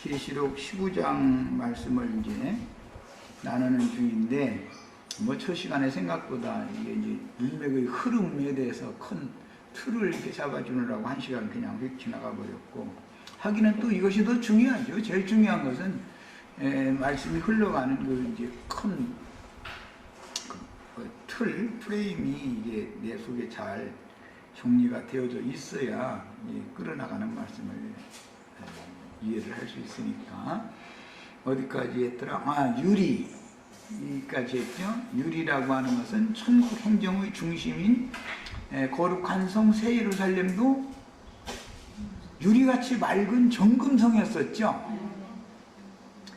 계시록 15장 말씀을 이제 나누는 중인데, 뭐 첫 시간에 생각보다 이게 이제 문맥의 흐름에 대해서 큰 틀을 이렇게 잡아주느라고 한 시간 그냥 휙 지나가 버렸고, 하기는 또 이것이 더 중요하죠. 제일 중요한 것은 말씀이 흘러가는 그 이제 큰 틀, 프레임이 이제 내 속에 잘 정리가 되어져 있어야 끌어나가는 말씀을 이해를 할 수 있으니까. 어디까지 했더라? 유리까지 했죠. 유리라고 하는 것은 천국 행정의 중심인 거룩한 성 새 예루살렘도 유리같이 맑은 정금성이었었죠.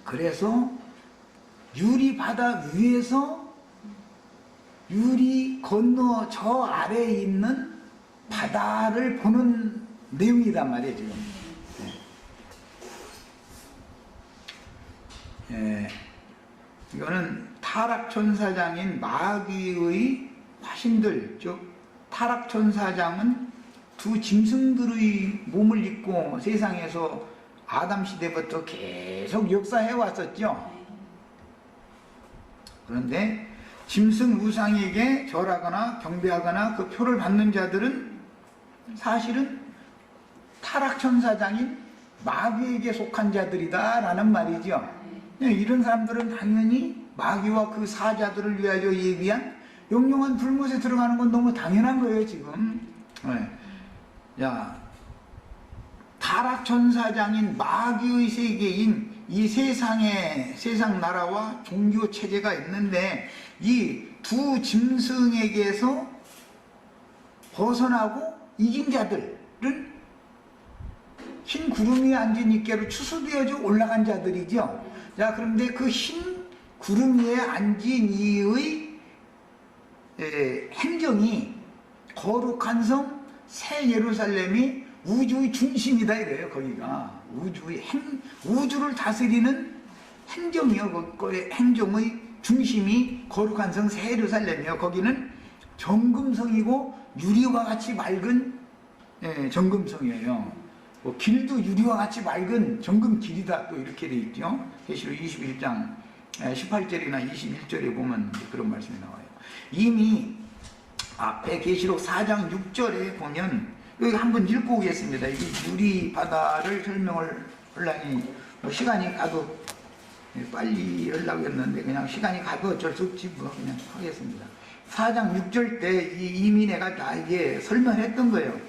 그래서 유리 바다 위에서 유리 건너 저 아래에 있는 바다를 보는 내용이란 말이에요, 지금. 이거는 타락천사장인 마귀의 화신들, 즉 타락천사장은 두 짐승들의 몸을 입고 세상에서 아담 시대부터 계속 역사해 왔었죠. 그런데 짐승 우상에게 절하거나 경배하거나 그 표를 받는 자들은 사실은 타락천사장인 마귀에게 속한 자들이다 라는 말이죠. 이런 사람들은 당연히 마귀와 그 사자들을 위하여 예비한 영영한 불못에 들어가는 건 너무 당연한 거예요, 지금. 타락천사장인 마귀의 세계인 이 세상 나라와 종교 체제가 있는데, 이 두 짐승에게서 벗어나고 이긴 자들은 흰 구름 위에 앉은 이께로 추수되어져 올라간 자들이죠. 자, 그런데 그 흰 구름 위에 앉은 이의 행정이 거룩한 성 새 예루살렘이 우주의 중심이다 이래요. 거기가 우주를 다스리는 행정이요. 그 행정의 중심이 거룩한 성 새 예루살렘이요. 거기는 정금성이고 유리와 같이 맑은 정금성이에요. 길도 유리와 같이 맑은 정금길이다, 또 이렇게 되어 있죠. 계시록 21장 18절이나 21절에 보면 그런 말씀이 나와요. 이미 앞에 계시록 4장 6절에 보면, 여기 한번 읽고 오겠습니다. 이게 유리 바다를 설명을 하려니 시간이 가도 빨리 하려고 했는데 그냥 시간이 가도 어쩔 수 없지 뭐 그냥 하겠습니다. 4장 6절 때 이미 내가 나에게 설명했던 거예요.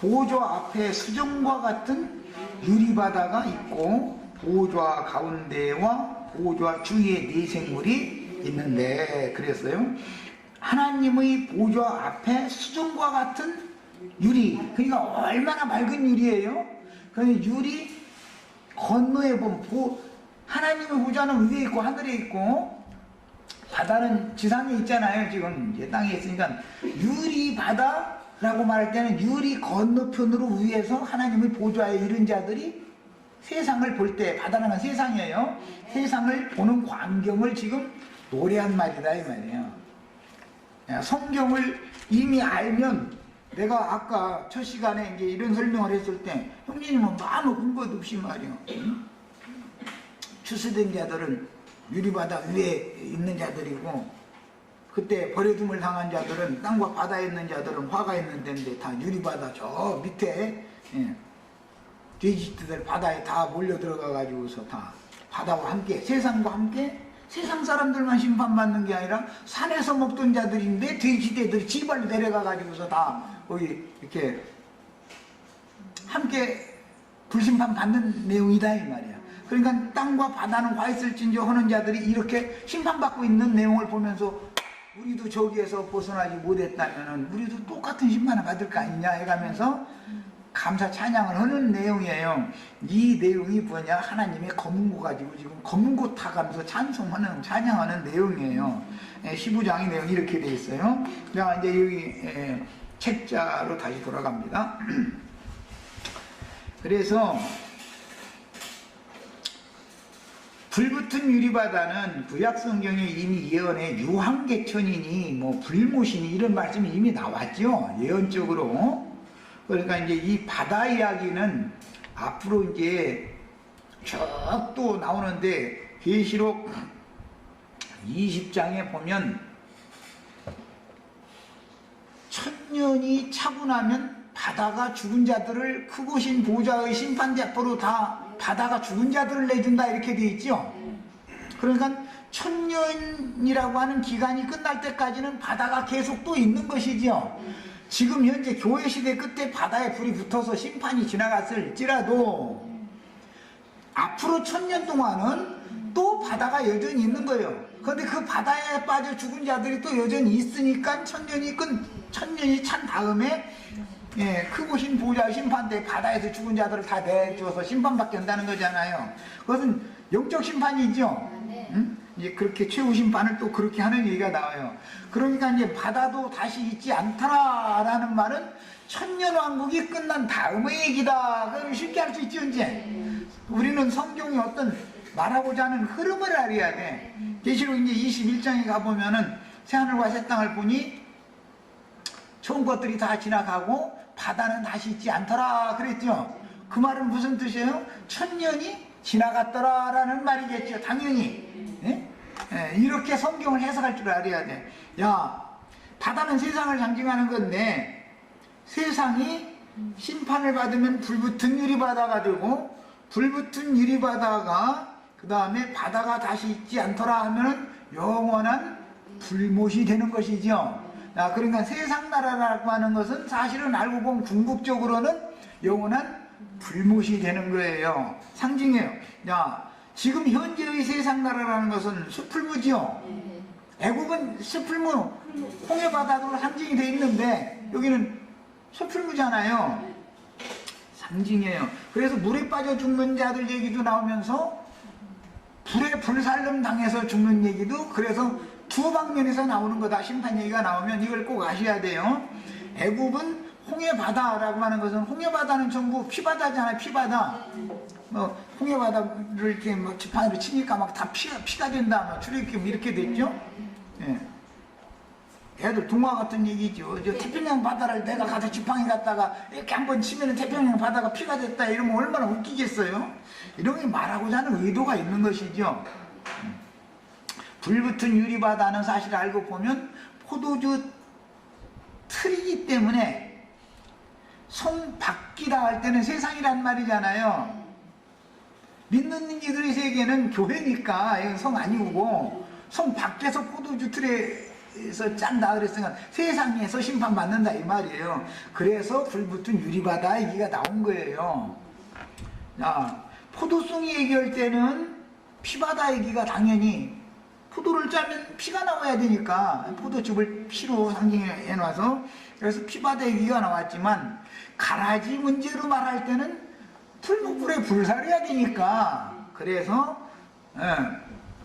보좌 앞에 수정과 같은 유리바다가 있고 보좌 가운데와 보좌 주위에 네 생물이 있는데, 그랬어요. 하나님의 보좌 앞에 수정과 같은 유리, 그러니까 얼마나 맑은 유리예요. 그러니까 유리 건너에 보면 하나님의 보좌는 위에 있고 하늘에 있고 바다는 지상에 있잖아요. 지금 이제 땅에 있으니까 유리 바다라고 말할 때는 유리 건너편으로 위에서 하나님의 보좌에 이른 자들이 세상을 볼 때, 바다라는 세상이에요. 세상을 보는 광경을 지금 노래한 말이다 이 말이에요. 성경을 이미 알면, 내가 아까 첫 시간에 이제 이런 설명을 했을 때 형제님은 아무 근거도 없이 말이요. 추수된 자들은 유리바다 위에 있는 자들이고, 그때 버려둠을 당한 자들은, 땅과 바다에 있는 자들은 화가 있는 데인데 다 유리바다 저 밑에 돼지들 바다에 다 몰려 들어가 가지고서 다 바다와 함께, 세상과 함께, 세상 사람들만 심판받는 게 아니라 산에서 먹던 자들인데 돼지들이 지발로 내려가 가지고서 다 거기 이렇게 함께 불심판 받는 내용이다 이 말이야. 그러니까 땅과 바다는 화 있을진저 하는 자들이 이렇게 심판받고 있는 내용을 보면서 우리도 저기에서 벗어나지 못했다면 우리도 똑같은 심판을 받을 거 아니냐 해가면서 감사 찬양을 하는 내용이에요. 이 내용이 뭐냐, 하나님의 검은고 가지고 지금 검은고 타가면서 찬송하는, 찬양하는 내용이에요. 15장의 내용이 이렇게 돼 있어요. 자, 이제 여기 책자로 다시 돌아갑니다. 그래서 불붙은 유리바다는 구약성경에 이미 예언해 유황계천이니 뭐 불못이니 이런 말씀이 이미 나왔죠, 예언적으로. 그러니까 이제 이 바다 이야기는 앞으로 이제 쭉 또 나오는데 계시록 20장에 보면 천년이 차고 나면 바다가 죽은 자들을 크고신 보좌의 심판대포로 다 바다가 죽은 자들을 내준다 이렇게 돼 있죠. 그러니까 천년이라고 하는 기간이 끝날 때까지는 바다가 계속 또 있는 것이죠. 지금 현재 교회 시대 끝에 바다에 불이 붙어서 심판이 지나갔을지라도 앞으로 천년 동안은 또 바다가 여전히 있는 거예요. 그런데 그 바다에 빠져 죽은 자들이 또 여전히 있으니까 천년이 찬 다음에 크고신 보좌 심판대 바다에서 죽은 자들을 다 내줘서 심판받게 한다는 거잖아요. 그것은 영적 심판이죠. 응? 이제 그렇게 최후 심판을 또 그렇게 하는 얘기가 나와요. 그러니까 이제 바다도 다시 있지 않더라라는 말은 천년왕국이 끝난 다음의 얘기다. 그걸 쉽게 할 수 있죠. 이제 우리는 성경이 어떤 말하고자 하는 흐름을 알아야 돼. 계시록 이제 21장에 가보면은 새하늘과 새 땅을 보니 좋은 것들이 다 지나가고 바다는 다시 있지 않더라 그랬죠. 그 말은 무슨 뜻이에요? 천년이 지나갔더라라는 말이겠죠. 당연히. 이렇게 성경을 해석할 줄 알아야 돼. 야, 바다는 세상을 상징하는 건데 세상이 심판을 받으면 불붙은 유리바다가 되고 불붙은 유리바다가 그 다음에 바다가 다시 있지 않더라 하면 영원한 불못이 되는 것이죠. 그러니까 세상 나라라고 하는 것은 사실은 알고 보면 궁극적으로는 영원한 불못이 되는 거예요. 상징이에요. 야, 지금 현재의 세상 나라라는 것은 수풀무지요. 애국은 수풀무, 홍해바다로 상징이 되어 있는데 여기는 수풀무잖아요. 상징이에요. 그래서 물에 빠져 죽는 자들 얘기도 나오면서 불에 불살름 당해서 죽는 얘기도 그래서 두 방면에서 나오는 거다. 심판 얘기가 나오면 이걸 꼭 아셔야 돼요. 애굽은 홍해바다라고 하는 것은 홍해바다는 전부 피바다잖아요. 피바다. 홍해바다를 이렇게 막 지팡이로 치니까 막 다 피가 된다. 막 출애굽 이렇게 됐죠. 예. 애들 동화 같은 얘기죠. 저 태평양 바다를 내가 가서 지팡이 갔다가 이렇게 한번 치면 태평양 바다가 피가 됐다 이러면 얼마나 웃기겠어요. 이런 게 말하고자 하는 의도가 있는 것이죠. 불붙은 유리바다는 사실 알고 보면 포도주 틀이기 때문에 성 밖이라 할 때는 세상이란 말이잖아요. 믿는 이들의 세계는 교회니까 이건 성 아니고 성 밖에서 포도주 틀에서 짠다 그랬으니까 세상에서 심판받는다 이 말이에요. 그래서 불붙은 유리바다 얘기가 나온 거예요. 자, 포도송이 얘기할 때는 피바다 얘기가 당연히 포도를 짜면 피가 나와야 되니까 포도즙을 피로 상징해 놔서 그래서 피바다 얘기가 나왔지만 가라지 문제로 말할 때는 풀무불에 불살해야 되니까 그래서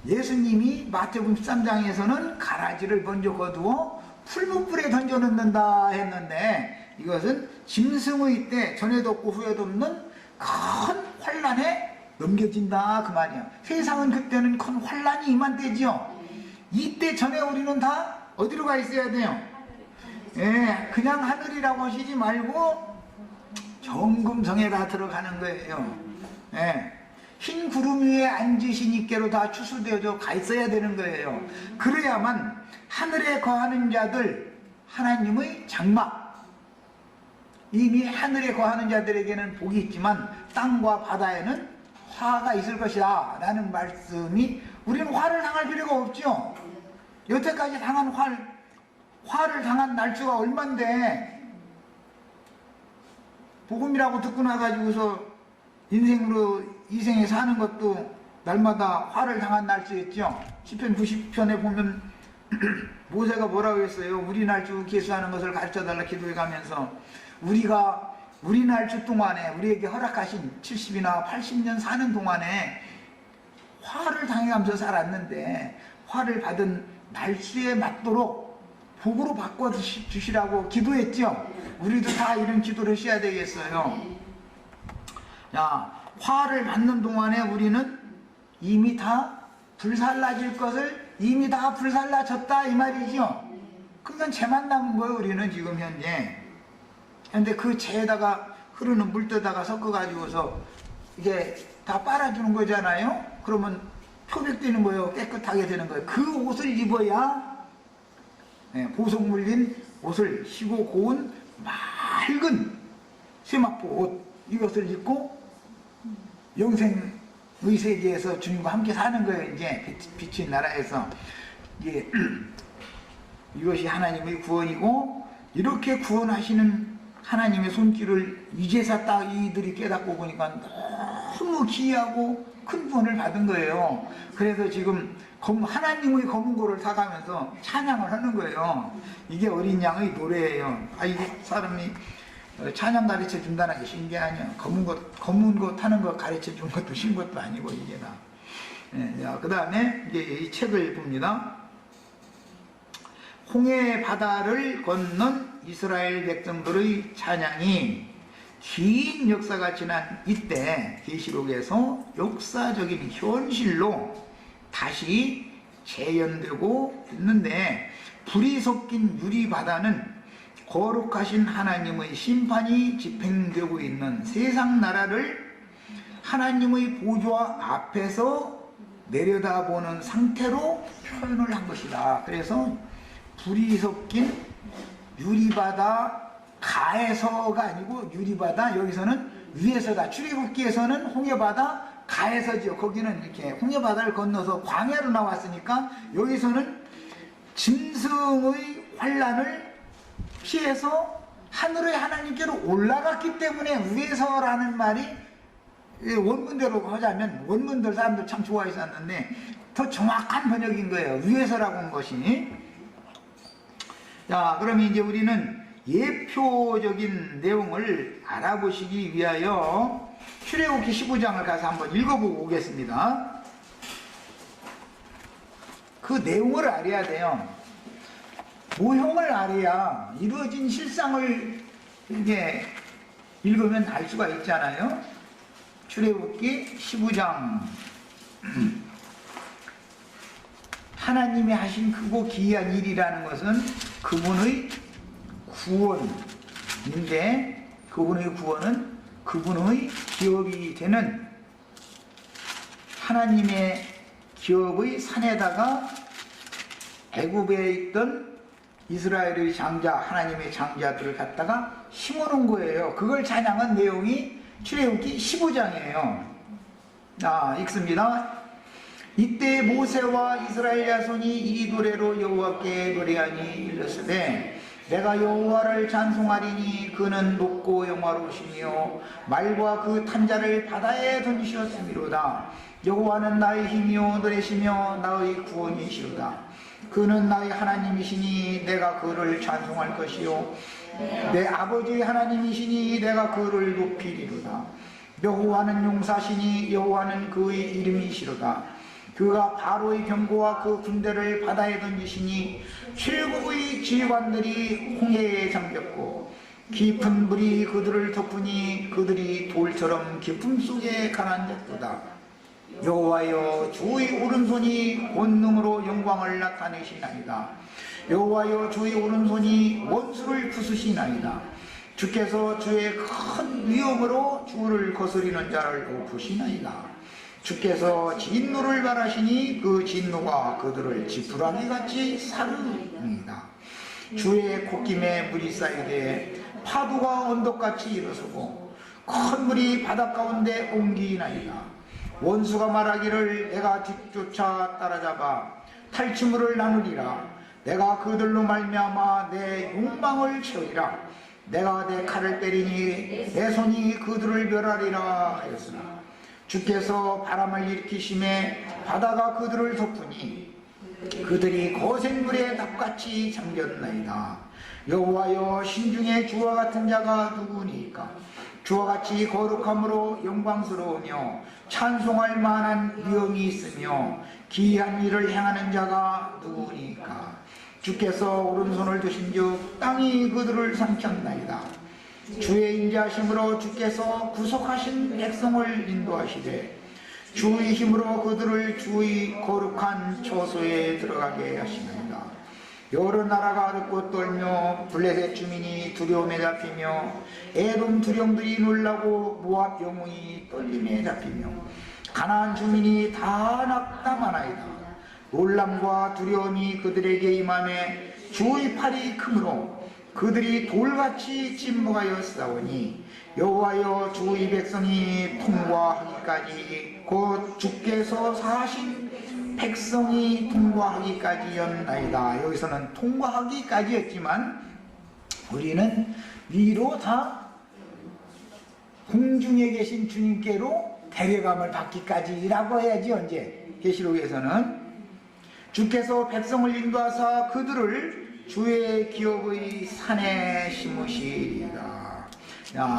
예수님이 마태복음 13장에서는 가라지를 먼저 거두어 풀무불에 던져 넣는다 했는데 이것은 짐승의 때 전에도 없고 후에도 없는 큰 환란에 넘겨진다 그 말이야. 세상은 그때는 큰 환란이 임한 때지요. 이때 전에 우리는 다 어디로 가 있어야 돼요? 그냥 하늘이라고 하시지 말고 정금성에 다 들어가는 거예요. 흰 구름 위에 앉으신 이께로 다 추수되어져 가 있어야 되는 거예요. 그래야만 하늘에 거하는 자들 하나님의 장막 이미 하늘에 거하는 자들에게는 복이 있지만 땅과 바다에는 화가 있을 것이다 라는 말씀이 우리는 화를 당할 필요가 없죠. 여태까지 당한 화를 당한 날수가 얼만데 복음이라고 듣고 나가지고서 인생으로 이생에 사는 것도 날마다 화를 당한 날수였죠. 시편 90편에 보면 모세가 뭐라고 했어요? 우리 날주 계수하는 것을 가르쳐달라 기도해 가면서 우리 날주 동안에 우리에게 허락하신 70이나 80년 사는 동안에 화를 당해가면서 살았는데 화를 받은 날수에 맞도록 복으로 바꿔주시라고 기도했죠. 우리도 다 이런 기도를 하셔야 되겠어요. 자, 화를 받는 동안에 우리는 이미 다 불살라질 것을 이미 다 불살라졌다 이 말이죠. 그러니까 죄만 남은 거예요. 우리는 지금 현재 그 죄에다가 흐르는 물때다가 섞어가지고서 이게 다 빨아주는 거잖아요. 그러면 표백되는 거예요. 깨끗하게 되는 거예요. 그 옷을 입어야 보석 물린 옷을 희고 고운 맑은 세마포 옷 이것을 입고 영생의 세계에서 주님과 함께 사는 거예요. 이제 빛의 나라에서 이것이 하나님의 구원이고, 이렇게 구원하시는 하나님의 손길을 이제서 딱 이들이 깨닫고 보니까 너무 기이하고 큰 구원을 받은 거예요. 그래서 지금 하나님의 검은 고를 타가면서 찬양을 하는 거예요. 이게 어린 양의 노래예요. 이게 사람이 찬양 가르쳐 준다는 게 쉬운 게 아니야. 검은 거 타는 거 가르쳐 준 것도 쉬운 것도 아니고, 이게 다. 그 다음에 이제 이 책을 봅니다. 홍해 바다를 건넌 이스라엘 백성들의 찬양이 긴 역사가 지난 이때 계시록에서 역사적인 현실로 다시 재현되고 있는데, 불이 섞인 유리바다는 거룩하신 하나님의 심판이 집행되고 있는 세상 나라를 하나님의 보좌 앞에서 내려다보는 상태로 표현을 한 것이다. 그래서 불이 섞인 유리바다 가에서가 아니고 유리바다, 여기서는 위에서다. 출애굽기에서는 홍해바다 가에서죠. 거기는 이렇게 홍해바다를 건너서 광야로 나왔으니까, 여기서는 짐승의 환난을 피해서 하늘의 하나님께로 올라갔기 때문에 위에서라는 말이, 원문대로 하자면 원문들 사람들 참 좋아했었는데 더 정확한 번역인 거예요. 위에서라고 한 것이. 자, 그러면 이제 우리는 예표적인 내용을 알아보시기 위하여 출애굽기 15장을 가서 한번 읽어보고 오겠습니다. 그 내용을 알아야 돼요. 모형을 알아야 이루어진 실상을 이게 읽으면 알 수가 있잖아요. 출애굽기 15장. 하나님이 하신 크고 기이한 일이라는 것은 그분의 구원인데, 그분의 구원은 그분의 기업이 되는 하나님의 기업의 산에다가 애굽에 있던 이스라엘의 장자, 하나님의 장자들을 갖다가 심어놓은 거예요. 그걸 찬양한 내용이 출애굽기 15장이에요. 읽습니다. 이때 모세와 이스라엘 자손이 이 노래로 여호와께 노래하니 이르시되, 내가 여호와를 찬송하리니 그는 높고 영화로우시며 말과 그 탄자를 바다에 던지셨음이로다. 여호와는 나의 힘이요 노래시며 나의 구원이시로다. 그는 나의 하나님이시니 내가 그를 찬송할 것이요 내 아버지 하나님이시니 내가 그를 높이리로다. 여호와는 용사시니 여호와는 그의 이름이시로다. 그가 바로의 병거와 그 군대를 바다에 던지시니 칠국의 지휘관들이 홍해에 잠겼고 깊은 물이 그들을 덮으니 그들이 돌처럼 깊음 속에 가라앉았도다. 여호와여, 주의 오른손이 권능으로 영광을 나타내시나이다. 여호와여, 주의 오른손이 원수를 부수시나이다. 주께서 주의 큰 위엄으로 주를 거스리는 자를 엎으시나이다. 주께서 진노를 바라시니 그 진노가 그들을 지푸라기같이 사르니이다. 주의 콧김에 물이 쌓이되 파도가 언덕같이 일어서고 큰 물이 바닷 가운데 옮기나이다. 원수가 말하기를 내가 뒤쫓아 따라잡아 탈취물을 나누리라. 내가 그들로 말미암아 내 욕망을 채우리라. 내가 내 칼을 때리니 내 손이 그들을 멸하리라 하였으나 주께서 바람을 일으키심에 바다가 그들을 덮으니 그들이 거센물에 납같이 잠겼나이다. 여호와여, 신중에 주와 같은 자가 누구니까? 주와 같이 거룩함으로 영광스러우며 찬송할 만한 위엄이 있으며 기이한 일을 행하는 자가 누구니까? 주께서 오른손을 드신즉 땅이 그들을 삼켰나이다. 주의 인자하심으로 주께서 구속하신 백성을 인도하시되 주의 힘으로 그들을 주의 거룩한 처소에 들어가게 하시나이다. 여러 나라가 어렵고 떨며 블레셋 주민이 두려움에 잡히며 에돔 두령들이 놀라고 모압 영웅이 떨림에 잡히며 가나안 주민이 다 낙담하나이다. 놀람과 두려움이 그들에게 임함에 주의 팔이 크므로 그들이 돌같이 침묵하여 싸우니 여호와여 주의 백성이 통과하기까지 곧 주께서 사신 백성이 통과하기까지였나이다. 여기서는 통과하기까지였지만 우리는 위로 다 공중에 계신 주님께로 데려감을 받기까지라고 해야지. 언제? 계시록에서는 주께서 백성을 인도하사 그들을 주의 기업의 산에 심으시리라.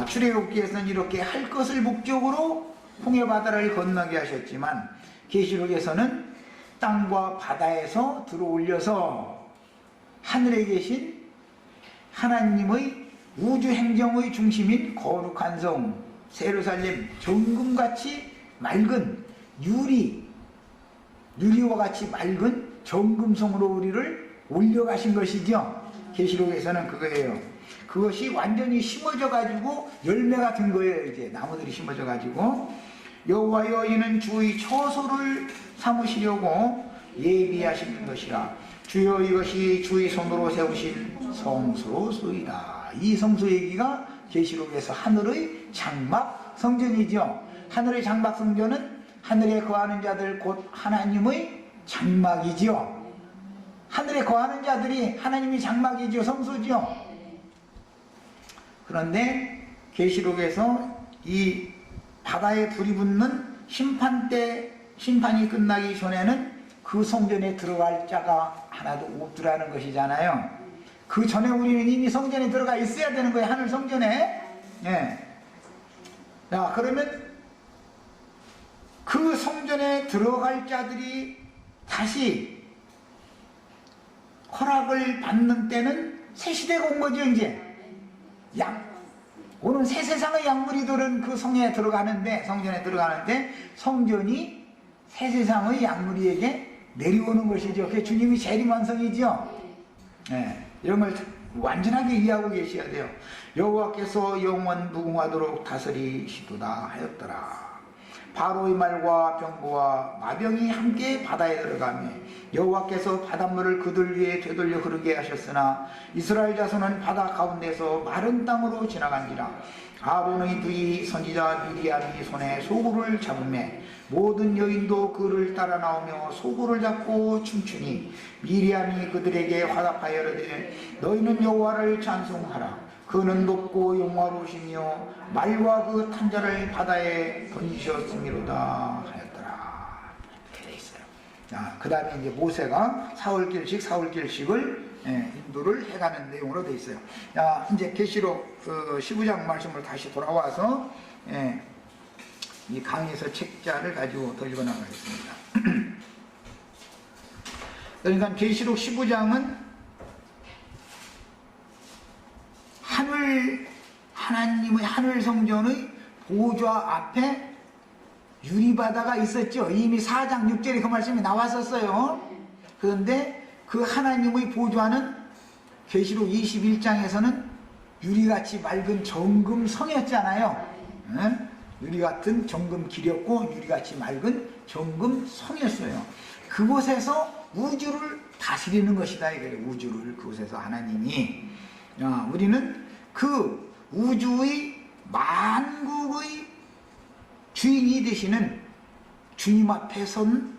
출애굽기에서는 이렇게 할 것을 목적으로 홍해 바다를 건너게 하셨지만 계시록에서는 땅과 바다에서 들어올려서 하늘에 계신 하나님의 우주 행정의 중심인 거룩한 성 예루살렘 정금같이 맑은 유리와 같이 맑은 정금성으로 우리를 올려가신 것이죠. 계시록에서는 그거예요. 그것이 완전히 심어져 가지고 열매가 든 거예요. 이제 나무들이 심어져 가지고 여호와여 이는 주의 처소를 삼으시려고 예비하시는 것이라. 주여 이것이 주의 손으로 세우신 성소로소이다. 이 성소 얘기가 계시록에서 하늘의 장막 성전이죠. 하늘의 장막 성전은 하늘에 거하는 자들 곧 하나님의 장막이죠. 하늘에 거하는 자들이 하나님의 장막이죠. 성소죠. 그런데 계시록에서 이 바다에 불이 붙는 심판 때 심판이 끝나기 전에는 그 성전에 들어갈 자가 하나도 없더라는 것이잖아요. 그 전에 우리는 이미 성전에 들어가 있어야 되는 거예요. 하늘 성전에. 예. 자, 그러면 그 성전에 들어갈 자들이 다시 허락을 받는 때는 새 시대가 온 거죠. 이제 오는 새 세상의 약물이들은 그 성전에 들어가는데 성전이 새 세상의 약물이에게 내려오는 것이죠. 그게 주님이 재림완성이죠. 네, 이런 걸 완전하게 이해하고 계셔야 돼요. 여호와께서 영원 무궁하도록 다스리시도다 하였더라. 바로의 말과 병거와 마병이 함께 바다에 들어가며 여호와께서 바닷물을 그들 위에 되돌려 흐르게 하셨으나 이스라엘 자손은 바다 가운데서 마른 땅으로 지나간지라. 아론의 부이 선지자 미리암이 손에 소구를 잡으매 모든 여인도 그를 따라 나오며 소구를 잡고 춤추니 미리암이 그들에게 화답하여 이르되 너희는 여호와를 찬송하라. 그는 높고 영화로우시며 말과 그 탄자를 바다에 던지셨음이로다 하였더라. 이렇게 돼 있어요. 자, 그 다음에 이제 모세가 사흘길씩을 인도를 해가는 내용으로 돼 있어요. 자, 이제 계시록 15장 말씀으로 다시 돌아와서 이 강에서 책자를 가지고 더 읽어나가겠습니다. 그러니까 계시록 15장은 하나님의 하늘 성전의 보좌 앞에 유리바다가 있었죠. 이미 4장 6절에 그 말씀이 나왔었어요. 그런데 그 하나님의 보좌는 계시록 21장에서는 유리같이 맑은 정금성이었잖아요. 유리 같은 정금길이었고 유리같이 맑은 정금성이었어요. 그곳에서 우주를 다스리는 것이다 이거예요. 우주를 그곳에서 하나님이. 우리는 그 우주의 만국의 주인이 되시는 주님 앞에 선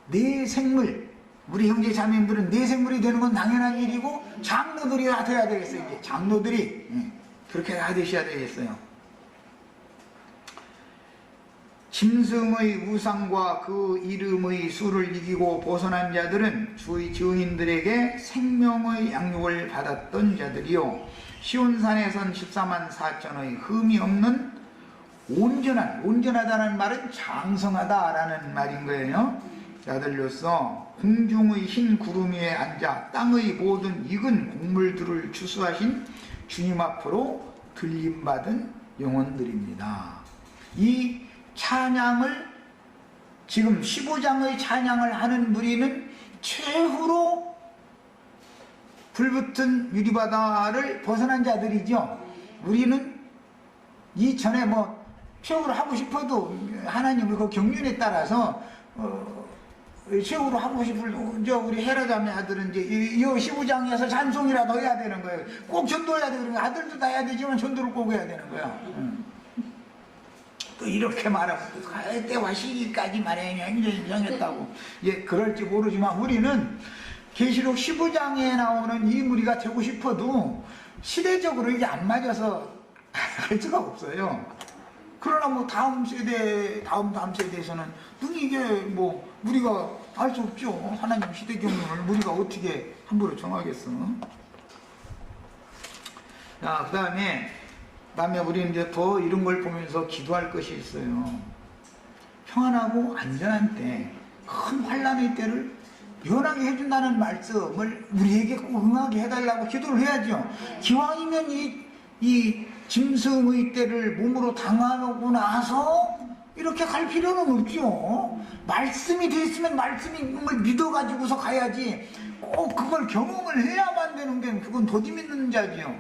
내 생물, 우리 형제 자매님들은 내 생물이 되는 건 당연한 일이고 장로들이 다 돼야 되겠어요. 이제 장로들이 그렇게 다 되셔야 되겠어요. 짐승의 우상과 그 이름의 수를 이기고 벗어난 자들은 주의 증인들에게 생명의 양육을 받았던 자들이요 시온산에 선 14만 4천의 흠이 없는 온전하다는 말은 장성하다라는 말인 거예요. 자들로서 공중의 흰 구름 위에 앉아 땅의 모든 익은 곡물들을 추수하신 주님 앞으로 들림받은 영혼들입니다. 이 찬양을 지금 15장의 찬양을 하는 무리는 최후로 불붙은 유리바다를 벗어난 자들이죠. 우리는 이전에 뭐 최후로 하고 싶어도 하나님의 그 경륜에 따라서 최후로 하고 싶을 우리 헤라자매 아들은 이제 이 15장에서 찬송이라도 해야 되는 거예요. 꼭 전도해야 되는 거예요. 아들도 다 해야 되지만 전도를 꼭 해야 되는 거야. 또 이렇게 말하고 갈 때와 시기까지 말해 굉장히 정했다고. 예, 그럴지 모르지만 우리는 계시록 15장에 나오는 이 무리가 되고 싶어도 시대적으로 이게 안 맞아서 할 수가 없어요. 그러나 뭐 다음 세대에서는 능히 이게 뭐 우리가 알 수 없죠. 하나님 시대 경륜을 우리가 어떻게 함부로 정하겠어. 자, 그 다음에 우리는 이제 더 이런 걸 보면서 기도할 것이 있어요. 평안하고 안전한 때, 큰 환란의 때를 연하게 해준다는 말씀을 우리에게 꼭 응하게 해달라고 기도를 해야죠. 기왕이면 이 짐승의 때를 몸으로 당하고 나서 이렇게 갈 필요는 없죠. 말씀이 돼 있으면 말씀을 믿어가지고서 가야지. 꼭 그걸 경험을 해야만 되는 게 그건 더디 믿는 자지요.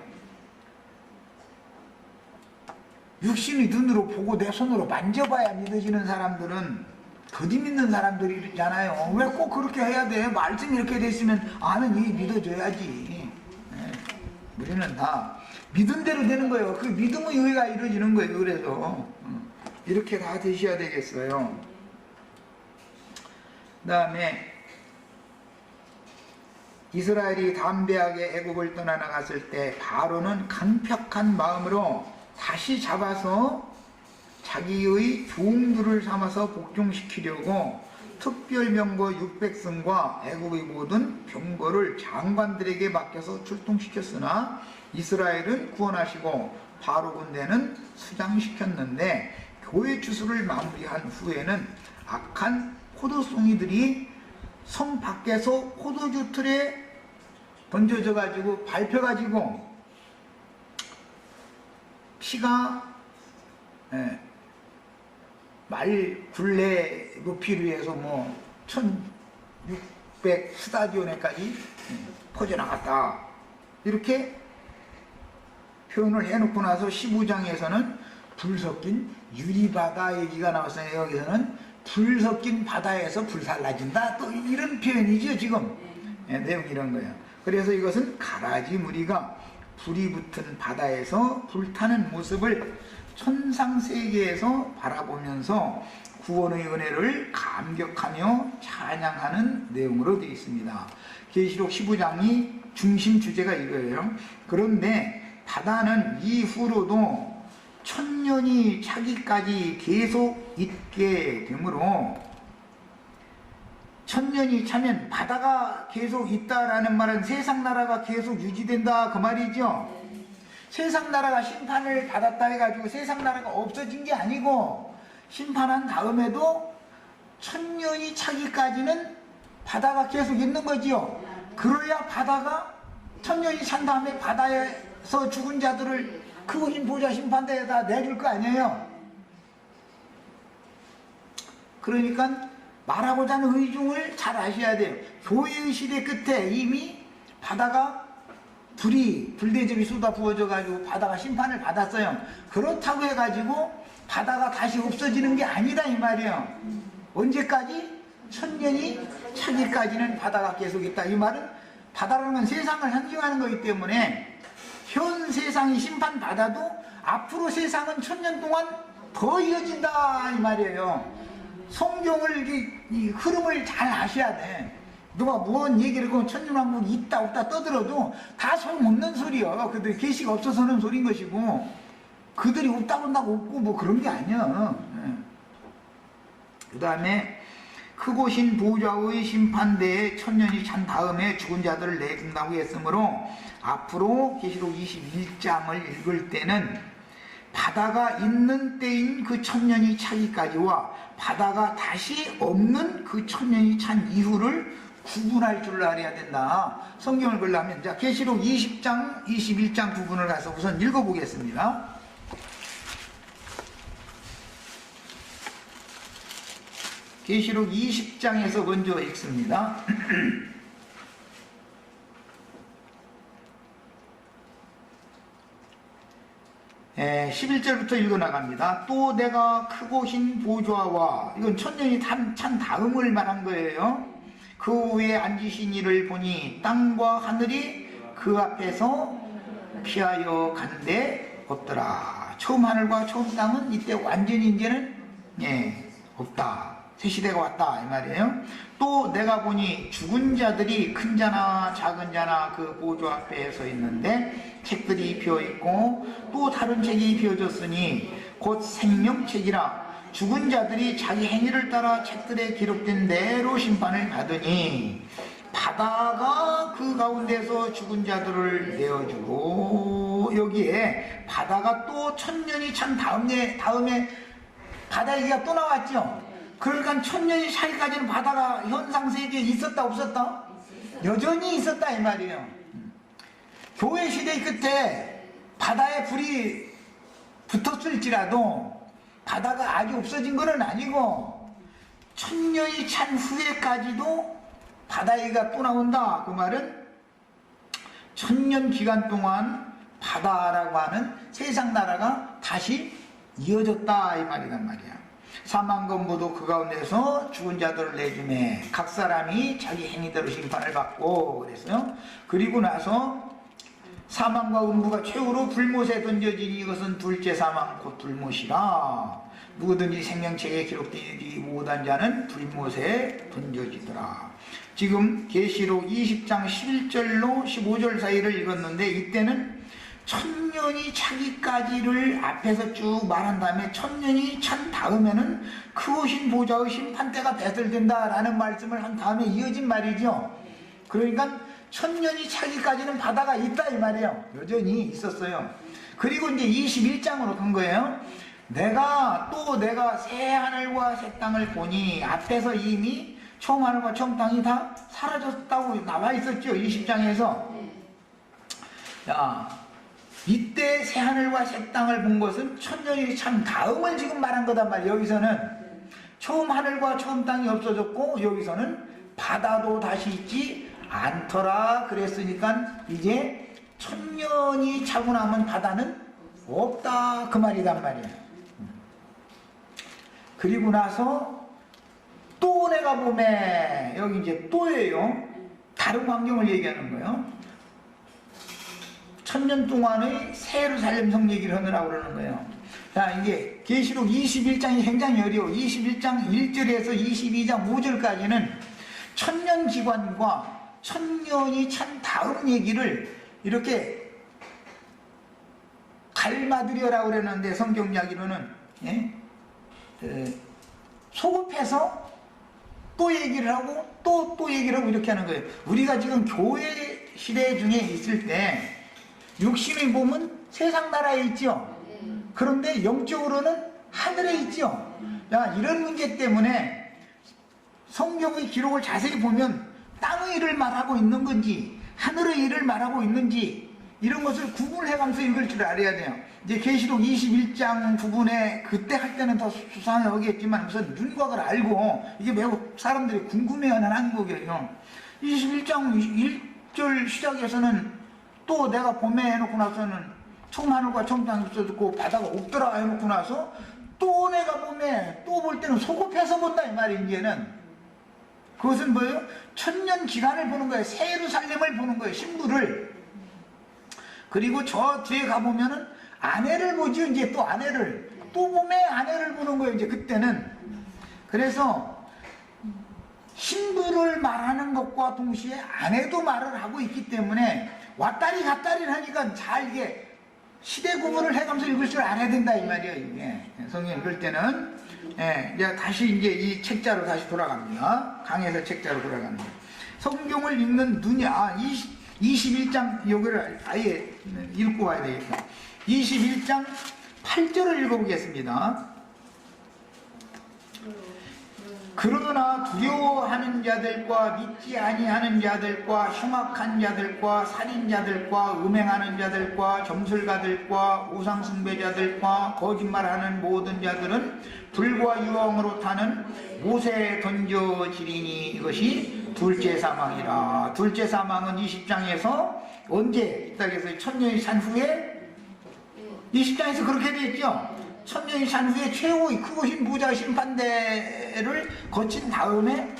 육신의 눈으로 보고 내 손으로 만져봐야 믿어지는 사람들은 더디 믿는 사람들이잖아요. 왜 꼭 그렇게 해야 돼? 말씀이 이렇게 돼 있으면 아는 이 믿어줘야지. 네. 우리는 다 믿은 대로 되는 거예요. 그 믿음의 의회가 이루어지는 거예요. 그래서 이렇게 다 되셔야 되겠어요. 그 다음에 이스라엘이 담대하게 애굽을 떠나 나갔을 때 바로는 강팍한 마음으로 다시 잡아서 자기의 종들을 삼아서 복종시키려고 특별병거 600승과 애굽의 모든 병거를 장관들에게 맡겨서 출동시켰으나 이스라엘은 구원하시고 바로 군대는 수장시켰는데 교회 추수를 마무리한 후에는 악한 포도송이들이 성 밖에서 포도주 틀에 던져져 가지고 밟혀 가지고 피가 말 굴레 높이를 위해서 뭐 1600 스타디온에까지 퍼져나갔다. 이렇게 표현을 해놓고 나서 15장에서는 불 섞인 유리바다 얘기가 나왔어요. 여기서는 불 섞인 바다에서 불살라진다. 또 이런 표현이죠, 지금. 내용이 이런 거예요. 그래서 이것은 가라지 무리가 불이 붙은 바다에서 불타는 모습을 천상세계에서 바라보면서 구원의 은혜를 감격하며 찬양하는 내용으로 되어 있습니다. 계시록 15장이 중심 주제가 이거예요. 그런데 바다는 이후로도 천년이 차기까지 계속 있게 되므로, 천년이 차면 바다가 계속 있다라는 말은 세상 나라가 계속 유지된다 그 말이죠. 세상 나라가 심판을 받았다 해가지고 세상 나라가 없어진 게 아니고, 심판한 다음에도 천년이 차기까지는 바다가 계속 있는 거지요. 그래야 바다가 천년이 찬 다음에 바다에서 죽은 자들을 크고 보좌 심판대에다 내줄 거 아니에요. 그러니까 말하고자 하는 의중을 잘 아셔야 돼요. 교회의 시대 끝에 이미 바다가 불대접이 쏟아 부어져 가지고 바다가 심판을 받았어요. 그렇다고 해가지고 바다가 다시 없어지는 게 아니다 이 말이에요. 언제까지? 천년이 차기까지는 바다가 계속 있다. 이 말은 바다라는 건 세상을 상징하는 거기 때문에 현 세상이 심판받아도 앞으로 세상은 천년 동안 더 이어진다 이 말이에요. 성경을 이 흐름을 잘 아셔야 돼. 누가 무언 얘기를 하고 천년왕국이 있다 없다 떠들어도 다 소용없는 소리야. 그들 계시가 없어서는 소린 것이고, 그들이 없다 본다고 없고 뭐 그런 게 아니야. 그 다음에 크고 신 보좌의 심판대에 천년이 찬 다음에 죽은 자들을 내준다고 했으므로 앞으로 계시록 21장을 읽을 때는 바다가 있는 때인 그 천년이 차기까지와 바다가 다시 없는 그 천년이 찬 이후를 구분할 줄 알아야 된다. 성경을 보려면 자 계시록 20장, 21장 부분을 가서 우선 읽어보겠습니다. 계시록 20장에서 먼저 읽습니다. 11절부터 읽어나갑니다. 또 내가 크고 흰 보좌와, 이건 천년이 찬 다음을 말한 거예요. 그 위에 앉으신 이를 보니 땅과 하늘이 그 앞에서 피하여 간데 없더라. 처음 하늘과 처음 땅은 이때 완전히 이제는 없다. 새 시대가 왔다 이 말이에요. 또 내가 보니 죽은 자들이 큰 자나 작은 자나 그 보좌 앞에 서 있는데 책들이 비어있고 또 다른 책이 비어졌으니 곧 생명책이라. 죽은 자들이 자기 행위를 따라 책들에 기록된 대로 심판을 받으니 바다가 그 가운데서 죽은 자들을 내어주고, 여기에 바다가 또 천년이 찬 다음에 바다 얘기가 또 나왔죠. 그러니까 천년이 차기까지는 바다가 현상세계에 있었다 없었다? 여전히 있었다 이 말이에요. 교회 시대 끝에 바다에 불이 붙었을지라도 바다가 아주 없어진 것은 아니고 천년이 찬 후에까지도 바다 얘기가 또 나온다. 그 말은 천년 기간 동안 바다라고 하는 세상 나라가 다시 이어졌다 이 말이란 말이야. 사망건부도 그 가운데서 죽은 자들을 내주매 각 사람이 자기 행위대로 심판을 받고 그랬어요. 그리고 나서 사망과 음부가 최후로 불못에 던져지니 이것은 둘째 사망 곧 불못이라. 누구든지 생명책에 기록되지 못한 자는 불못에 던져지더라. 지금 계시록 20장 11절로 15절 사이를 읽었는데 이때는 천년이 차기까지를 앞에서 쭉 말한 다음에 천년이 찬 다음에는 크고 흰 보좌의 심판대가 배설된다라는 말씀을 한 다음에 이어진 말이죠. 그러니까 천년이 차기까지는 바다가 있다 이 말이에요. 여전히 있었어요. 그리고 이제 21장으로 간 거예요. 내가 새 하늘과 새 땅을 보니, 앞에서 이미 처음 하늘과 처음 땅이 다 사라졌다고 나와 있었죠. 20장에서. 자, 이때 새 하늘과 새 땅을 본 것은 천년이 참 다음을 지금 말한 거단 말이에요. 여기서는 처음 하늘과 처음 땅이 없어졌고 여기서는 바다도 다시 있지 않더라 그랬으니까 이제 천년이 차고 나면 바다는 없다 그 말이단 말이에요. 그리고 나서 또 내가 보매, 여기 이제 또예요. 다른 환경을 얘기하는 거예요. 천년 동안의 새 예루살렘 성 얘기를 하느라고 그러는 거예요. 자, 이게 계시록 21장이 굉장히 어려워. 21장 1절에서 22장 5절까지는 천년 기관과 천년이 찬 다음 얘기를 이렇게 갈마들여라고 그랬는데 성경 이야기로는 소급해서 또 얘기를 하고 또 얘기를 하고 이렇게 하는 거예요. 우리가 지금 교회 시대 중에 있을 때 육신의 몸은 세상 나라에 있죠. 그런데 영적으로는 하늘에 있죠. 야, 이런 문제 때문에 성경의 기록을 자세히 보면 땅의 일을 말하고 있는 건지 하늘의 일을 말하고 있는지 이런 것을 구분해가면서 읽을 줄 알아야 돼요. 이제 계시록 21장 부분에 그때 할 때는 더 수상하겠지만 우선 윤곽을 알고 이게 매우 사람들이 궁금해하는 한국이에요. 21장 1절 시작에서는 또 내가 봄에 해놓고 나서는 처음 하늘과 처음 땅이 없어졌고 바다가 없더라 해놓고 나서 또 내가 봄에 또 볼 때는 소급해서 본다 이 말이에요. 이제는 그것은 뭐예요? 천년 기간을 보는 거예요. 새 예루살렘을 보는 거예요. 신부를. 그리고 저 뒤에 가보면은 아내를 보죠. 이제 또 아내를 또 봄에 아내를 보는 거예요. 이제 그때는. 그래서 신부를 말하는 것과 동시에 아내도 말을 하고 있기 때문에 왔다리 갔다리를 하니까 잘 이게 시대 구분을 해가면서 읽을 줄 알아야 된다 이 말이에요. 이게 성경 읽을 때는 이제 다시 이제 이 책자로 다시 돌아갑니다. 강해서 책자로 돌아가는 거예요. 성경을 읽는 눈이 21장 여기를 아예 읽고 와야 되겠다. 21장 8절을 읽어보겠습니다. 그러나 두려워하는 자들과 믿지 아니하는 자들과 흉악한 자들과 살인자들과 음행하는 자들과 점술가들과 우상숭배자들과 거짓말하는 모든 자들은 불과 유황으로 타는 못에 던져지리니 이것이 둘째 사망이라. 둘째 사망은 20장에서 언제 시작해서 천년이 산 후에 20장에서 그렇게 돼 있죠. 천년이 찬 후에 최후의 크고신 무자 심판대를 거친 다음에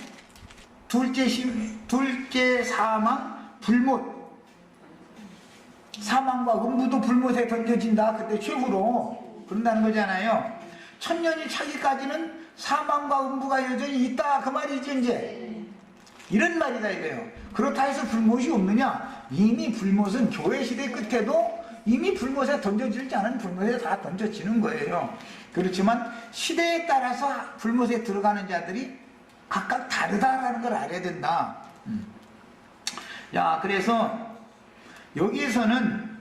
둘째 사망 불못, 사망과 음부도 불못에 던져진다. 그때 최후로 그런다는 거잖아요. 천년이 차기까지는 사망과 음부가 여전히 있다 그 말이죠. 이제 이런 말이다 이거예요. 그렇다 해서 불못이 없느냐? 이미 불못은 교회 시대 끝에도 이미 불못에 던져지지 않은 불못에 다 던져지는 거예요. 그렇지만 시대에 따라서 불못에 들어가는 자들이 각각 다르다라는 걸 알아야 된다. 자, 그래서 여기에서는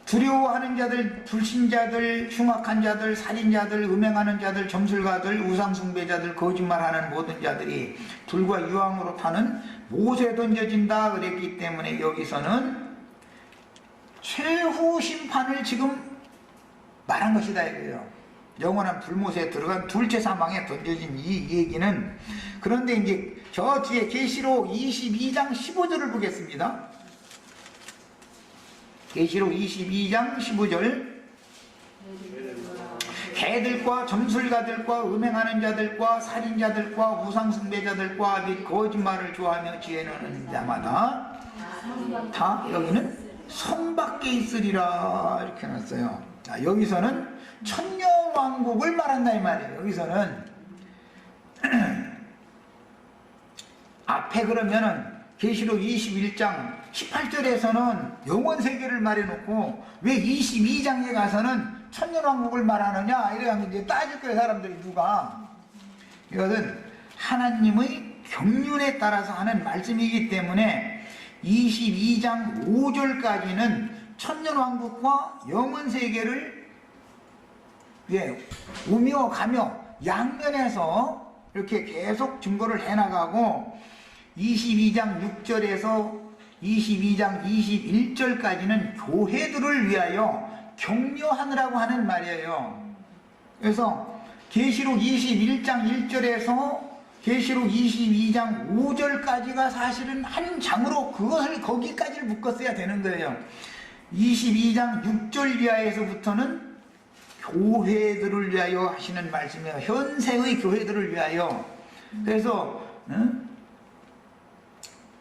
두려워하는 자들, 불신자들, 흉악한 자들, 살인자들, 음행하는 자들, 점술가들, 우상숭배자들, 거짓말하는 모든 자들이 불과 유황으로 타는 못에 던져진다 그랬기 때문에 여기서는 최후 심판을 지금 말한 것이다 이거예요. 영원한 불못에 들어간 둘째 사망에 던져진 이 얘기는. 그런데 이제 저 뒤에 계시록 22장 15절을 보겠습니다. 계시록 22장 15절. 개들과 점술가들과 음행하는 자들과 살인자들과 우상숭배자들과 및 거짓말을 좋아하며 지혜는 자마다 다 여기는 성 밖에 있으리라 이렇게 해놨어요. 자, 여기서는 천년왕국을 말한다 이 말이에요. 여기서는 앞에 그러면은 계시록 21장 18절에서는 영원세계를 말해놓고 왜 22장에 가서는 천년왕국을 말하느냐 이래가지고 이제 따질 거예요 사람들이. 누가. 이것은 하나님의 경륜에 따라서 하는 말씀이기 때문에 22장 5절까지는 천년왕국과 영원세계를 오며 가며 양면에서 이렇게 계속 증거를 해나가고 22장 6절에서 22장 21절까지는 교회들을 위하여 격려하느라고 하는 말이에요. 그래서 계시록 21장 1절에서 계시록 22장 5절까지가 사실은 한 장으로 그것을 거기까지를 묶었어야 되는 거예요. 22장 6절 이하에서부터는 교회들을 위하여 하시는 말씀이에요. 현세의 교회들을 위하여. 그래서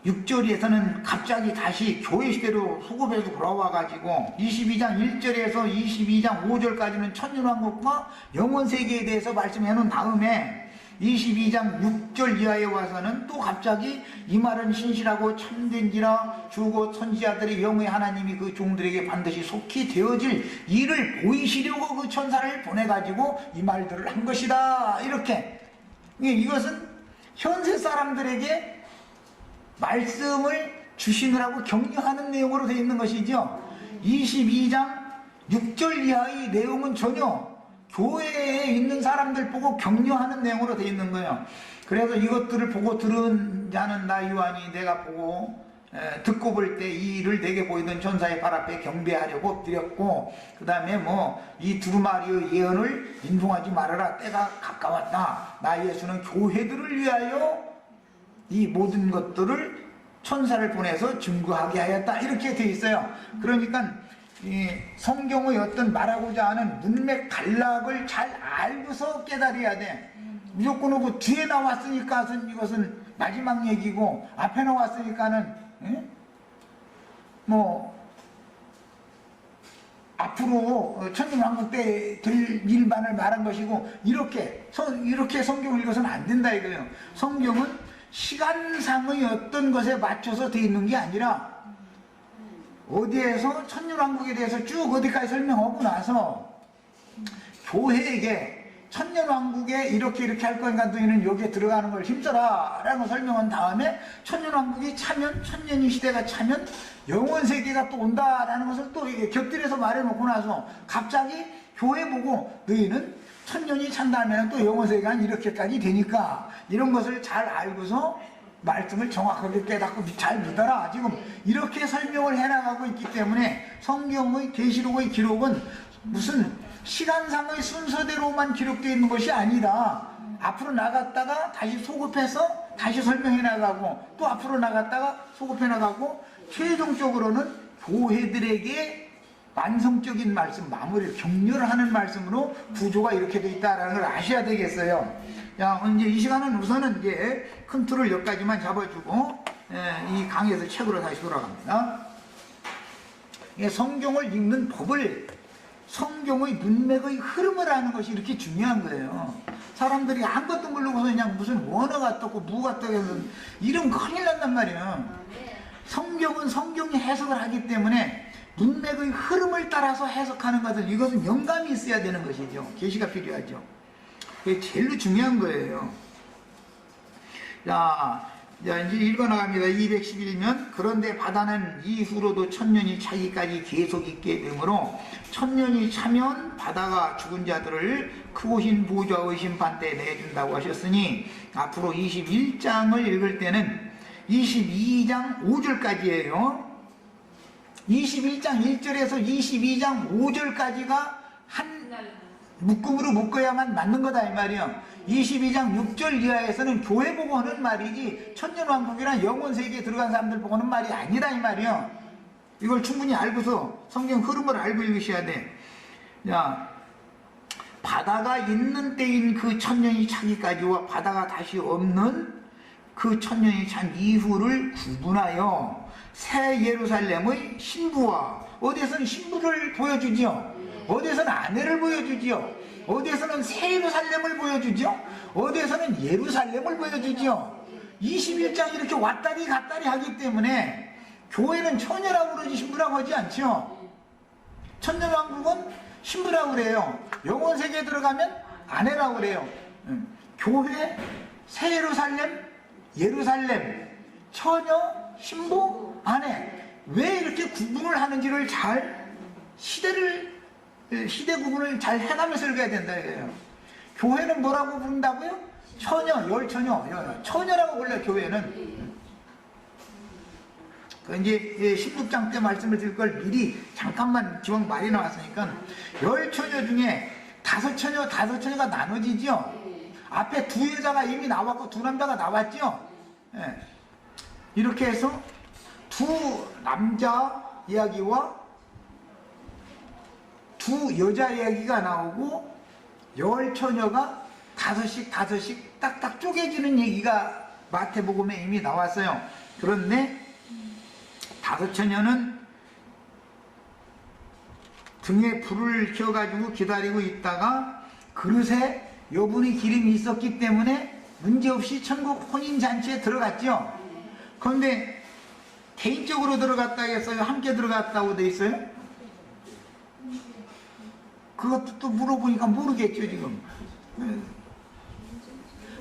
6절에서는 갑자기 다시 교회 시대로 소급해서 돌아와가지고 22장 1절에서 22장 5절까지는 천년왕국과 영원세계에 대해서 말씀해 놓은 다음에 22장 6절 이하에 와서는 또 갑자기 이 말은 신실하고 참된지라 주고 선지자들의 영의 하나님이 그 종들에게 반드시 속히 되어질 일을 보이시려고 그 천사를 보내가지고 이 말들을 한 것이다. 이렇게. 이것은 현세 사람들에게 말씀을 주시느라고 격려하는 내용으로 되어 있는 것이죠. 22장 6절 이하의 내용은 전혀 교회에 있는 사람들 보고 격려하는 내용으로 되어 있는 거예요. 그래서 이것들을 보고 들은 자는 나 요한이 내가 보고 듣고 볼 때 이 일을 내게 보이던 천사의 발 앞에 경배하려고 엎드렸고, 그 다음에 이 두루마리의 예언을 인동하지 말아라. 때가 가까웠다. 나 예수는 교회들을 위하여 이 모든 것들을 천사를 보내서 증거하게 하였다. 이렇게 되어 있어요. 그러니까 이 성경의 어떤 말하고자 하는 문맥 단락을 잘 알고서 깨달아야 돼. 무조건 그 뒤에 나왔으니까 이것은 마지막 얘기고 앞에 나왔으니까는 앞으로 천년왕국 때 될 일만을 말한 것이고 이렇게 성경을 읽어서는 안 된다 이거예요. 성경은 시간상의 어떤 것에 맞춰서 되어 있는 게 아니라 어디에서 천년왕국에 대해서 쭉 어디까지 설명하고 나서 교회에게 천년왕국에 이렇게 할 거니까 너희는 여기에 들어가는 걸 힘써라 라고 설명한 다음에 천년왕국이 차면, 천년이 시대가 차면 영원세계가 또 온다라는 것을 또 곁들여서 말해놓고 나서 갑자기 교회 보고 너희는 천년이 찬 다음에는 또 영원세계가 이렇게까지 되니까 이런 것을 잘 알고서 말씀을 정확하게 깨닫고 잘 믿어라. 지금 이렇게 설명을 해나가고 있기 때문에 성경의 계시록의 기록은 무슨 시간상의 순서대로만 기록되어 있는 것이 아니라 앞으로 나갔다가 다시 소급해서 다시 설명해 나가고 또 앞으로 나갔다가 소급해 나가고 최종적으로는 교회들에게 완성적인 말씀, 마무리를 격려를 하는 말씀으로 구조가 이렇게 돼 있다라는 걸 아셔야 되겠어요. 자, 이제 이 시간은 우선은 이제 큰 틀을 여기까지만 잡아주고 이 강의에서 책으로 다시 돌아갑니다. 성경을 읽는 법을, 성경의 문맥의 흐름을 아는 것이 이렇게 중요한 거예요. 사람들이 아무것도 모르고서 그냥 무슨 원어가 떴고 무가 떠서 이러면 큰일 난단 말이에요. 성경은 성경이 해석을 하기 때문에 문맥의 흐름을 따라서 해석하는 것은, 이것은 영감이 있어야 되는 것이죠. 계시가 필요하죠. 그게 제일 중요한 거예요. 자, 이제 읽어나갑니다. 211면 그런데 바다는 이후로도 천년이 차기까지 계속 있게 되므로 천년이 차면 바다가 죽은 자들을 크고신 보좌의 심판 때 내준다고 하셨으니, 앞으로 21장을 읽을 때는 22장 5절까지예요. 21장 1절에서 22장 5절까지가 한 묶음으로 묶어야만 맞는 거다 이 말이에요. 22장 6절 이하에서는 교회 보고 하는 말이지 천년왕국이나 영혼세계에 들어간 사람들 보고 하는 말이 아니다 이 말이에요. 이걸 충분히 알고서 성경 흐름을 알고 읽으셔야 돼. 자, 바다가 있는 때인 그 천년이 차기까지와 바다가 다시 없는 그 천년이 찬 이후를 구분하여 새 예루살렘의 신부와, 어디에서는 신부를 보여주지요, 어디에서는 아내를 보여주지요, 어디에서는 새 예루살렘을 보여주죠, 어디에서는 예루살렘을 보여주죠. 21장 이렇게 왔다리 갔다리 하기 때문에 교회는 처녀라고 그러지 신부라고 하지 않죠. 천년왕국은 신부라고 그래요. 영혼세계에 들어가면 아내라고 그래요. 교회, 새 예루살렘, 예루살렘, 처녀, 신부, 아내. 왜 이렇게 구분을 하는지를 잘 시대 구분을 잘 해가면서 읽어야 된다 이거예요. 교회는 뭐라고 부른다고요? 처녀, 열처녀, 처녀라고 불러요 교회는. 이제 16장 때 말씀을 드릴 걸 미리 잠깐만 기왕 말이 나왔으니까, 열처녀 중에 다섯 처녀가 나눠지죠. 앞에 두 여자가 이미 나왔고 두 남자가 나왔죠. 예. 이렇게 해서 두 남자 이야기와 두 여자 이야기가 나오고, 열 처녀가 다섯씩 딱딱 쪼개지는 얘기가 마태복음에 이미 나왔어요. 그런데 다섯 처녀는 등에 불을 켜가지고 기다리고 있다가 그릇에 여분의 기름이 있었기 때문에 문제없이 천국 혼인잔치에 들어갔죠. 그런데 개인적으로 들어갔다 했어요? 함께 들어갔다고 돼 있어요? 그것도 또 물어보니까 모르겠죠 지금.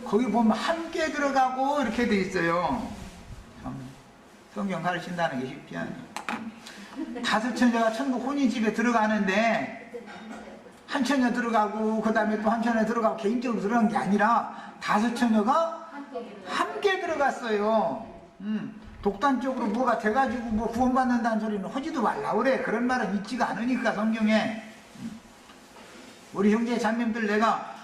거기 보면 함께 들어가고 이렇게 돼 있어요. 성경 가르친다는 게 쉽지 않아요. 다섯 처녀가 천국 혼인집에 들어가는데 한 처녀 들어가고 그 다음에 또 한 처녀 들어가고 개인적으로 들어간 게 아니라 다섯 처녀가 함께 들어갔어요. 독단적으로 뭐가 돼가지고 뭐 구원받는다는 소리는 하지도 말라 그래. 그런 말은 있지가 않으니까 성경에. 우리 형제 자매들, 내가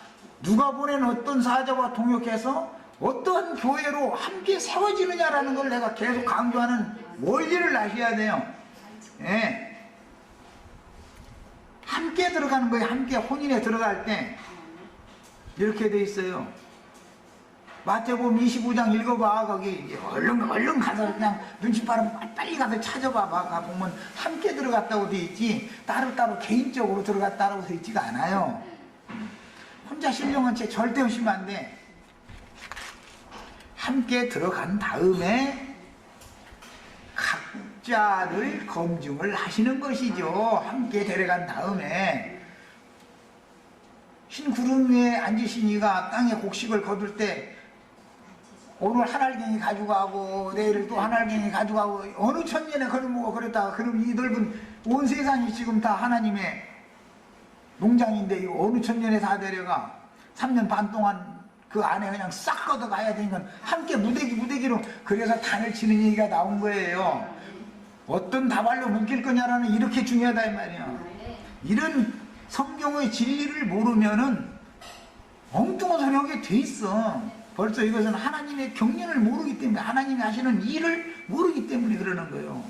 누가 보낸 어떤 사자와 동역해서 어떤 교회로 함께 세워지느냐라는 걸 내가 계속 강조하는 원리를 아셔야 돼요. 예. 함께 들어가는 거예요. 함께 혼인에 들어갈 때 이렇게 돼 있어요. 마태복음 25장 읽어봐. 거기 얼른 가서 그냥 눈치 빠르면 빨리 가서 찾아봐봐. 가 보면 함께 들어갔다고 돼 있지 따로따로 개인적으로 들어갔다고 돼 있지가 않아요. 혼자 신령한 채 절대 의심 안 돼. 함께 들어간 다음에 각자를 검증을 하시는 것이죠. 함께 데려간 다음에 흰 구름 위에 앉으신 이가 땅에 곡식을 거둘 때 오늘 한 알갱이 가져가고 내일 또 한 알갱이 가져가고 어느 천년에 걸어먹어 그랬다가, 그럼 이 넓은 온 세상이 지금 다 하나님의 농장인데 이거 어느 천년에 다 데려가 3년 반 동안 그 안에 그냥 싹 걷어가야 되니까 함께 무대기로 그래서 단을 치는 얘기가 나온 거예요. 어떤 다발로 묶일 거냐라는, 이렇게 중요하다 이 말이야. 이런 성경의 진리를 모르면은 엉뚱한 소리 하게 돼 있어. 벌써 이것은 하나님의 경륜을 모르기 때문에, 하나님이 하시는 일을 모르기 때문에 그러는 거예요.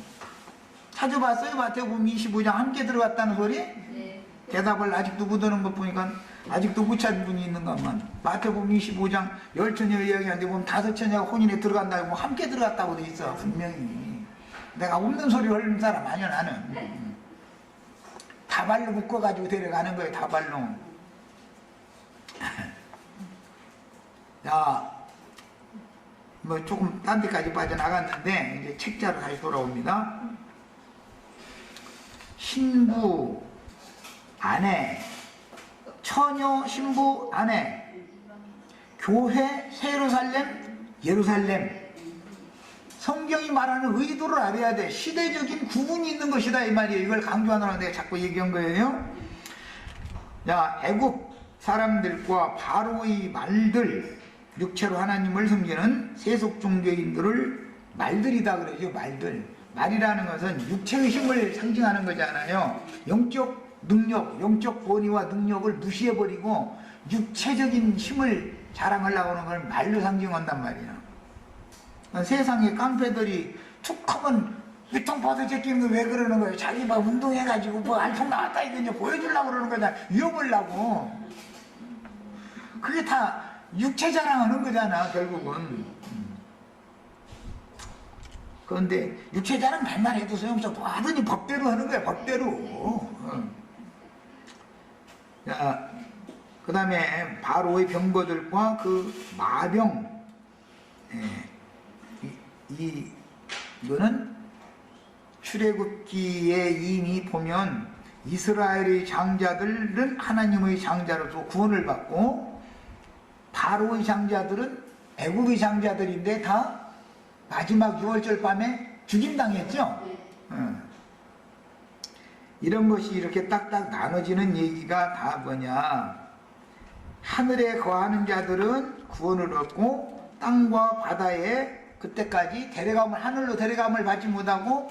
찾아봤어요? 마태복음 25장 함께 들어갔다는 소리? 네. 대답을 아직도 못하는 것 보니까 아직도 못 찾은 분이 있는 것만. 마태복음 25장 10처녀 이야기하는데 보면 5처녀가 혼인에 들어간다고 뭐 함께 들어갔다고 돼 있어 분명히. 내가 없는 소리 하는 사람 아니야 나는. 다발로 묶어가지고 데려가는 거예요. 다발로. 자, 뭐 조금 딴 데까지 빠져나갔는데 이제 책자로 다시 돌아옵니다. 신부, 아내, 처녀, 신부, 아내, 교회, 예루살렘, 예루살렘. 성경이 말하는 의도를 알아야 돼. 시대적인 구분이 있는 것이다 이 말이에요. 이걸 강조하느라고 내가 자꾸 얘기한 거예요. 자, 애굽 사람들과 바로의 말들, 육체로 하나님을 섬기는 세속 종교인들을 말들이다 그러죠. 말들. 말이라는 것은 육체의 힘을 상징하는 거잖아요. 영적 능력, 영적 권위와 능력을 무시해버리고 육체적인 힘을 자랑하려고 하는 걸 말로 상징한단 말이에요. 세상에 깡패들이 툭 하면 위통파도 제끼는 거 왜 그러는 거예요? 자기 막 운동해가지고 뭐 알통 나왔다 이거 이제 보여주려고 그러는 거잖아. 위협하려고. 그게 다 육체 자랑하는 거잖아 결국은. 그런데 육체 자랑 맨날 해도 소용없어. 뭐하더니 법대로 하는 거야 법대로. 자, 그 다음에 바로의 병거들과 그 마병. 이거는 출애굽기에 이미 보면 이스라엘의 장자들은 하나님의 장자로서 구원을 받고 바로의 장자들은 애국의 장자들인데 다 마지막 6월절 밤에 죽임당했죠. 이런 것이 이렇게 딱딱 나눠지는 얘기가 다 뭐냐. 하늘에 거하는 자들은 구원을 얻고 땅과 바다에 그때까지 하늘로 데려감을 받지 못하고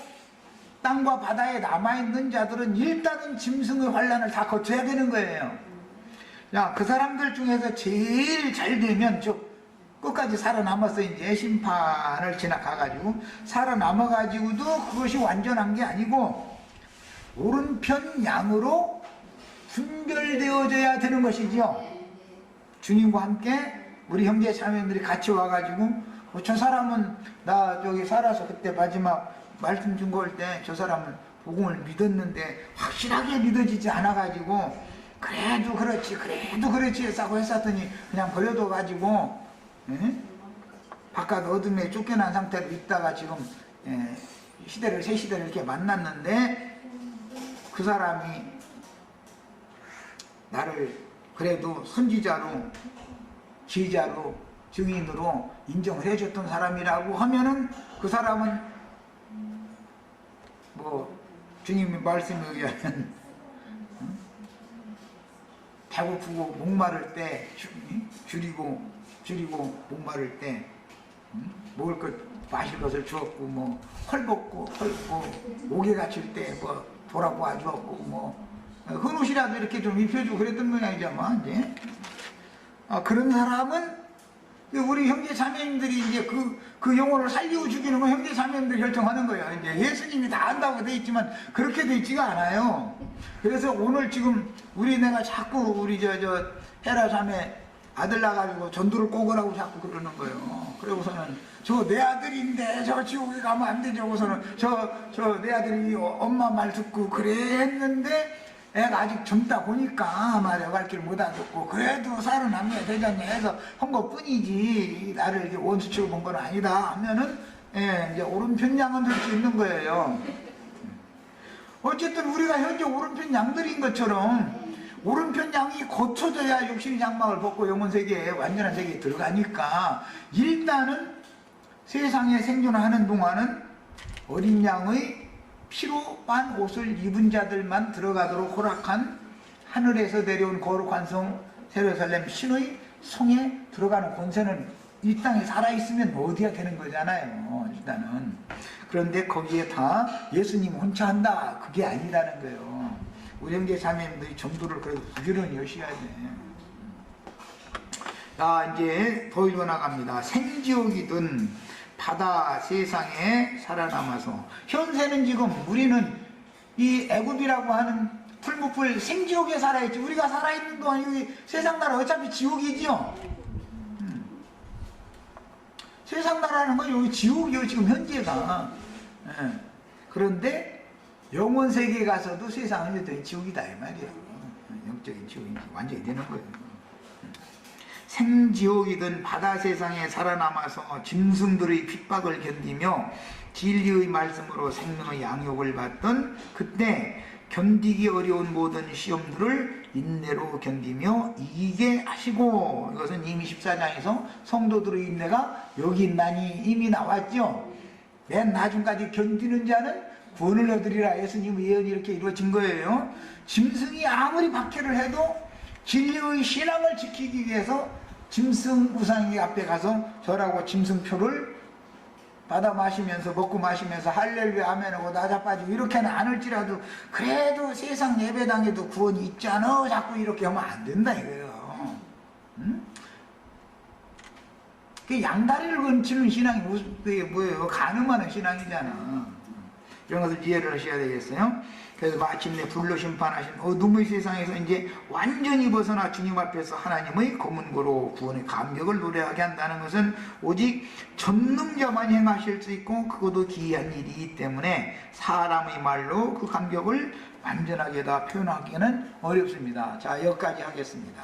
땅과 바다에 남아있는 자들은 일단은 짐승의 환란을 다 거쳐야 되는 거예요. 야, 그 사람들 중에서 제일 잘 되면 끝까지 살아남아서 이제 심판을 지나가가지고 살아남아가지고도 그것이 완전한 게 아니고 오른편 양으로 분별되어져야 되는 것이죠. 주님과 함께 우리 형제 자매들이 같이 와가지고 저 사람은 나 저기 살아서 그때 마지막 말씀 증거할 때 저 사람은 복음을 믿었는데 확실하게 믿어지지 않아가지고 그래도 그렇지 했었더니 그냥 버려둬가지고 바깥 어둠에 쫓겨난 상태로 있다가 지금 새 시대를 이렇게 만났는데 그 사람이 나를 그래도 선지자로 지휘자로 증인으로 인정을 해줬던 사람이라고 하면은 그 사람은 뭐 주님의 말씀에 의하면 배고프고 목마를 때 줄이고 목마를 때 먹을 것 마실 것을 주었고 뭐 헐벗고 목에 갇힐 때 뭐 돌아보아 주었고 뭐 흠옷이라도 이렇게 좀 입혀주고 그랬던 모양이지만 이제 그런 사람은 우리 형제 자매님들이 이제 그 영혼을 살리고 죽이는 건 형제 자매님들이 결정하는 거예요. 이제 예수님이 다 한다고 돼 있지만 그렇게 돼 있지가 않아요. 그래서 오늘 지금 내가 자꾸 우리 저 헤라 자매 아들 나가지고 전도를 꼬으라고 자꾸 그러는 거예요. 그러고서는 저 내 아들인데 저 지옥에 가면 안 되죠. 그러고서는 저 내 아들이 엄마 말 듣고 그랬는데 애가 아직 젊다 보니까 말이야 길 못 알아듣고 그래도 살아남아야 되잖냐 해서 한 것뿐이지 나를 이제 원수 취급한 건 아니다 하면은 이제 오른편 양은 될 수 있는 거예요. 어쨌든 우리가 현재 오른편 양들인 것처럼 오른편 양이 고쳐져야 육신의 장막을 벗고 영혼 세계에 완전한 세계에 들어가니까 일단은 세상에 생존하는 동안은 어린 양의 피로 빤 옷을 입은 자들만 들어가도록 허락한 하늘에서 내려온 거룩한 성 예루살렘 신의 성에 들어가는 권세는 이 땅에 살아있으면 어디야 되는 거잖아요. 일단은. 그런데 거기에 다 예수님 혼자 한다 그게 아니라는 거예요. 우리 형제 자매님들이 전도를 그래도 부지런히 여셔야 돼. 자, 이제 더 읽어나갑니다. 생지옥이든 바다 세상에 살아남아서 현세는 지금 우리는 이 애굽이라고 하는 풀무풀 생지옥에 살아있지 우리가 살아있는 동안 여기 세상 나라 어차피 지옥이지요. 세상 나라는 건 여기 지옥이요 지금 현재가. 예. 그런데 영원 세계에 가서도 세상은 여전히 지옥이다 이 말이에요. 영적인 지옥이 완전히 되는 거예요. 생지옥이든 바다 세상에 살아남아서 짐승들의 핍박을 견디며 진리의 말씀으로 생명의 양육을 받던 그때 견디기 어려운 모든 시험들을 인내로 견디며 이기게 하시고 이것은 이미 14장에서 성도들의 인내가 여기 있나니 이미 나왔죠. 맨 나중까지 견디는 자는 구원을 얻으리라 예수님 예언이 이렇게 이루어진 거예요. 짐승이 아무리 박해를 해도 진리의 신앙을 지키기 위해서 짐승 우상이 앞에 가서 절하고 짐승표를 받아 마시면서 먹고 마시면서 할렐루야 아멘하고 나자빠지고 이렇게는 않을지라도 그래도 세상 예배당에도 구원이 있잖아 자꾸 이렇게 하면 안 된다 이거예요. 응? 그 양다리를 건치는 신앙이 뭐예요? 가늠하는 신앙이잖아. 이런 것을 이해를 하셔야 되겠어요. 그래서 마침내 불로 심판하신 어둠의 세상에서 이제 완전히 벗어나 주님 앞에서 하나님의 검은고로 구원의 감격을 노래하게 한다는 것은 오직 전능자만 행하실 수 있고 그것도 기이한 일이기 때문에 사람의 말로 그 감격을 완전하게 다 표현하기는 어렵습니다. 자, 여기까지 하겠습니다.